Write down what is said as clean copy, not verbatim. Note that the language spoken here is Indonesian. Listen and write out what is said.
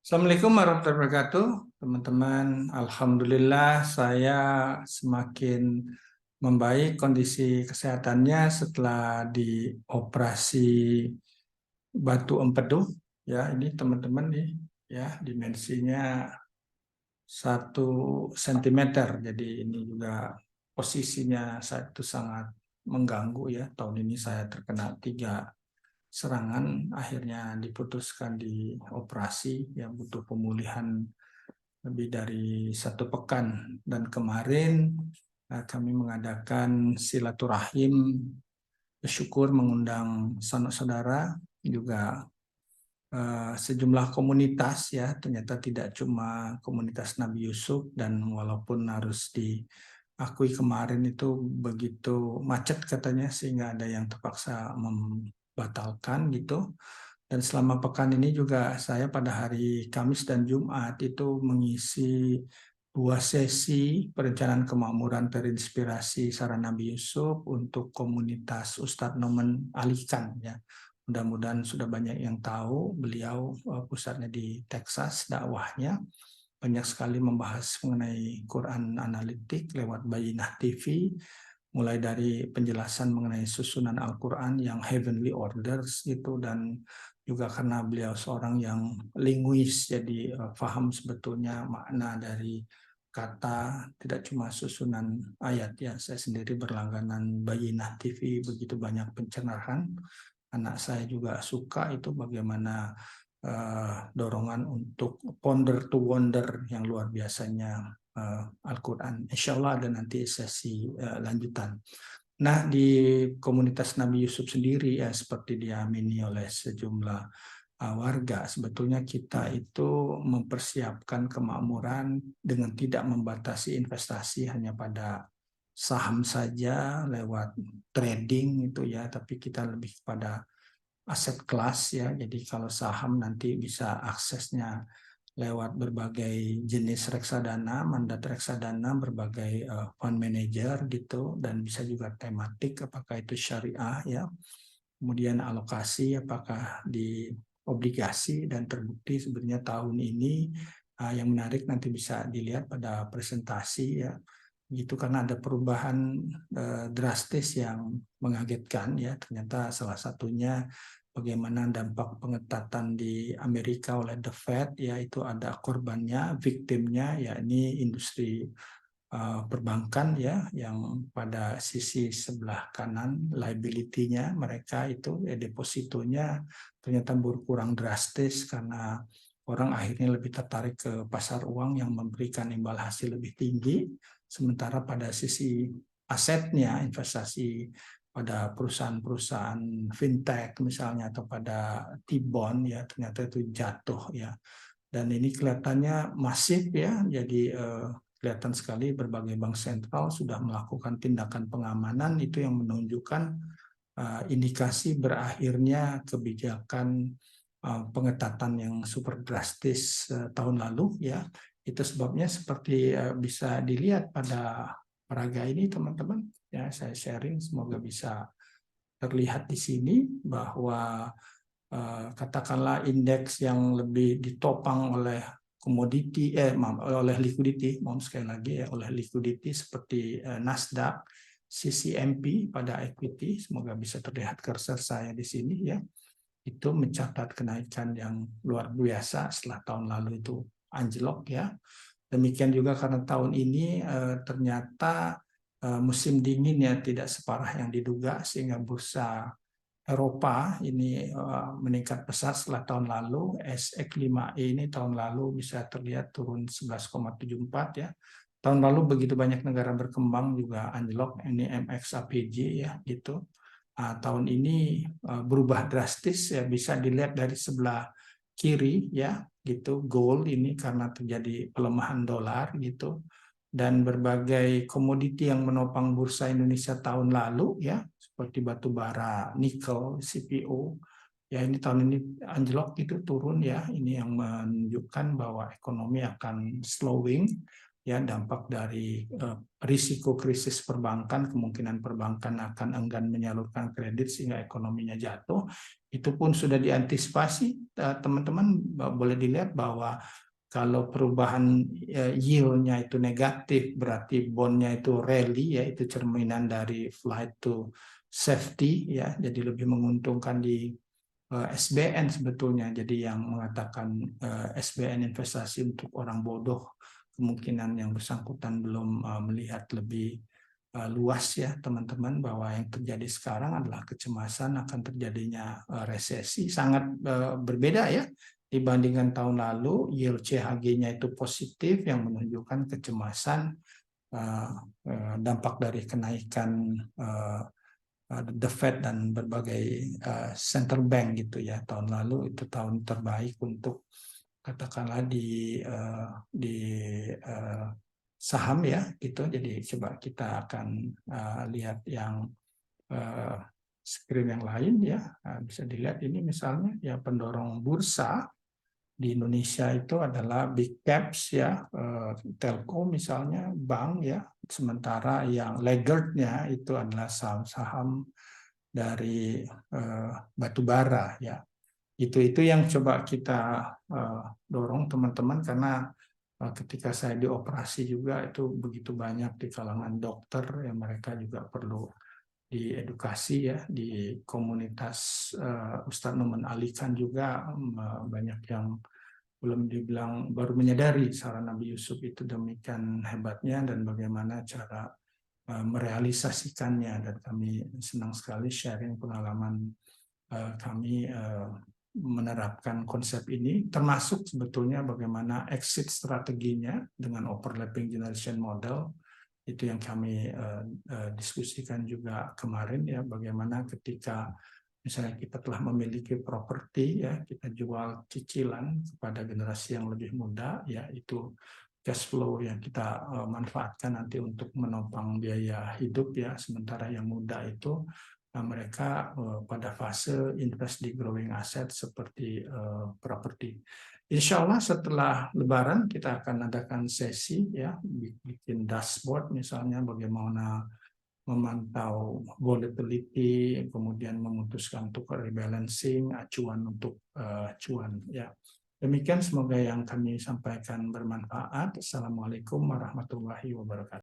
Assalamualaikum warahmatullahi wabarakatuh, teman-teman. Alhamdulillah saya semakin membaik kondisi kesehatannya setelah dioperasi batu empedu. Ya, ini teman-teman nih, ya dimensinya 1 sentimeter. Jadi ini juga posisinya saat itu sangat mengganggu ya. Tahun ini saya terkena 3 serangan, akhirnya diputuskan dioperasi, yang butuh pemulihan lebih dari 1 pekan. Dan kemarin kami mengadakan silaturahim, bersyukur mengundang sanak-saudara, juga sejumlah komunitas ya. Ternyata tidak cuma komunitas Nabi Yusuf, dan walaupun harus diakui kemarin itu begitu macet katanya sehingga ada yang terpaksa membatalkan gitu. Dan selama pekan ini juga saya pada hari Kamis dan Jumat itu mengisi 2 sesi perencanaan kemakmuran terinspirasi saran Nabi Yusuf untuk komunitas Ustadz Nomen Alikan ya. Mudah-mudahan sudah banyak yang tahu, beliau pusatnya di Texas, dakwahnya banyak sekali membahas mengenai Quran analitik lewat Bayyinah TV, mulai dari penjelasan mengenai susunan Al-Quran yang heavenly orders gitu, dan juga karena beliau seorang yang linguis, jadi paham sebetulnya makna dari kata, tidak cuma susunan ayat ya. Saya sendiri berlangganan Bayyinah TV, begitu banyak pencerahan. Anak saya juga suka itu bagaimana dorongan untuk ponder to wonder yang luar biasanya Al-Quran. Insya Allah ada nanti sesi lanjutan. Nah, di komunitas Nabi Yusuf sendiri ya, seperti diamini oleh sejumlah warga, sebetulnya kita itu mempersiapkan kemakmuran dengan tidak membatasi investasi hanya pada saham saja lewat trading itu ya, tapi kita lebih pada aset kelas ya. Jadi kalau saham nanti bisa aksesnya lewat berbagai jenis reksadana, mandat reksadana, berbagai fund manager gitu, dan bisa juga tematik, apakah itu syariah ya. Kemudian alokasi apakah di obligasi, dan terbukti sebenarnya tahun ini yang menarik nanti bisa dilihat pada presentasi ya. Gitu, karena ada perubahan drastis yang mengagetkan ya. Ternyata salah satunya bagaimana dampak pengetatan di Amerika oleh The Fed, yaitu ada korbannya, viktimnya, yakni industri perbankan ya, yang pada sisi sebelah kanan liability-nya mereka itu ya, depositonya ternyata berkurang drastis karena orang akhirnya lebih tertarik ke pasar uang yang memberikan imbal hasil lebih tinggi, sementara pada sisi asetnya, investasi pada perusahaan-perusahaan fintech misalnya atau pada T-bond ya, ternyata itu jatuh ya. Dan ini kelihatannya masif ya, jadi kelihatan sekali berbagai bank sentral sudah melakukan tindakan pengamanan, itu yang menunjukkan indikasi berakhirnya kebijakan pengetatan yang super drastis tahun lalu ya. Itu sebabnya seperti bisa dilihat pada peraga ini teman-teman ya, saya sharing semoga bisa terlihat di sini bahwa katakanlah indeks yang lebih ditopang oleh komoditi oleh liquidity, mohon sekali lagi ya, oleh liquidity seperti Nasdaq, CCMP pada equity, semoga bisa terlihat cursor saya di sini ya, itu mencatat kenaikan yang luar biasa setelah tahun lalu itu anjlok ya. Demikian juga karena tahun ini ternyata musim dingin ya tidak separah yang diduga, sehingga bursa Eropa ini meningkat pesat setelah tahun lalu. SX5E ini tahun lalu bisa terlihat turun 11,74 ya. Tahun lalu begitu banyak negara berkembang juga anjlok, ini MXAPJ ya gitu. Tahun ini berubah drastis ya, bisa dilihat dari sebelah kiri ya gitu, gold ini karena terjadi pelemahan dolar gitu, dan berbagai komoditi yang menopang bursa Indonesia tahun lalu ya, seperti batu bara, nikel, CPO ya, ini tahun ini anjlok itu turun ya. Ini yang menunjukkan bahwa ekonomi akan slowing ya dampak dari risiko krisis perbankan, kemungkinan perbankan akan enggan menyalurkan kredit sehingga ekonominya jatuh, itu pun sudah diantisipasi. Teman-teman boleh dilihat bahwa kalau perubahan yield-nya itu negatif, berarti bond-nya itu rally, yaitu cerminan dari flight to safety, ya, jadi lebih menguntungkan di SBN sebetulnya. Jadi yang mengatakan SBN investasi untuk orang bodoh, kemungkinan yang bersangkutan belum melihat lebih luas ya teman-teman, bahwa yang terjadi sekarang adalah kecemasan akan terjadinya resesi. Sangat berbeda ya dibandingkan tahun lalu. Yield CHG-nya itu positif, yang menunjukkan kecemasan dampak dari kenaikan The Fed dan berbagai central bank gitu ya. Tahun lalu itu tahun terbaik untuk katakanlah di saham ya gitu. Jadi coba kita akan lihat yang screen yang lain ya. Bisa dilihat ini misalnya ya, pendorong bursa di Indonesia itu adalah big caps ya, telco misalnya, bank ya. Sementara yang laggardnya itu adalah saham-saham dari batu bara ya. Itu yang coba kita dorong teman-teman, karena ketika saya di operasi juga itu begitu banyak di kalangan dokter yang mereka juga perlu diedukasi ya, di komunitas Ustadz Numan Alikan juga banyak yang belum dibilang baru menyadari saran Nabi Yusuf itu demikian hebatnya dan bagaimana cara merealisasikannya. Dan kami senang sekali sharing pengalaman kami menerapkan konsep ini, termasuk sebetulnya bagaimana exit strateginya dengan overlapping generation model. Itu yang kami diskusikan juga kemarin ya, bagaimana ketika misalnya kita telah memiliki properti ya, kita jual cicilan kepada generasi yang lebih muda ya, itu cash flow yang kita manfaatkan nanti untuk menopang biaya hidup ya. Sementara yang muda itu mereka pada fase invest di growing asset seperti properti. Insya Allah setelah Lebaran kita akan adakan sesi ya, bikin dashboard misalnya bagaimana memantau volatility, kemudian memutuskan untuk rebalancing, acuan untuk cuan ya. Demikian, semoga yang kami sampaikan bermanfaat. Assalamualaikum warahmatullahi wabarakatuh.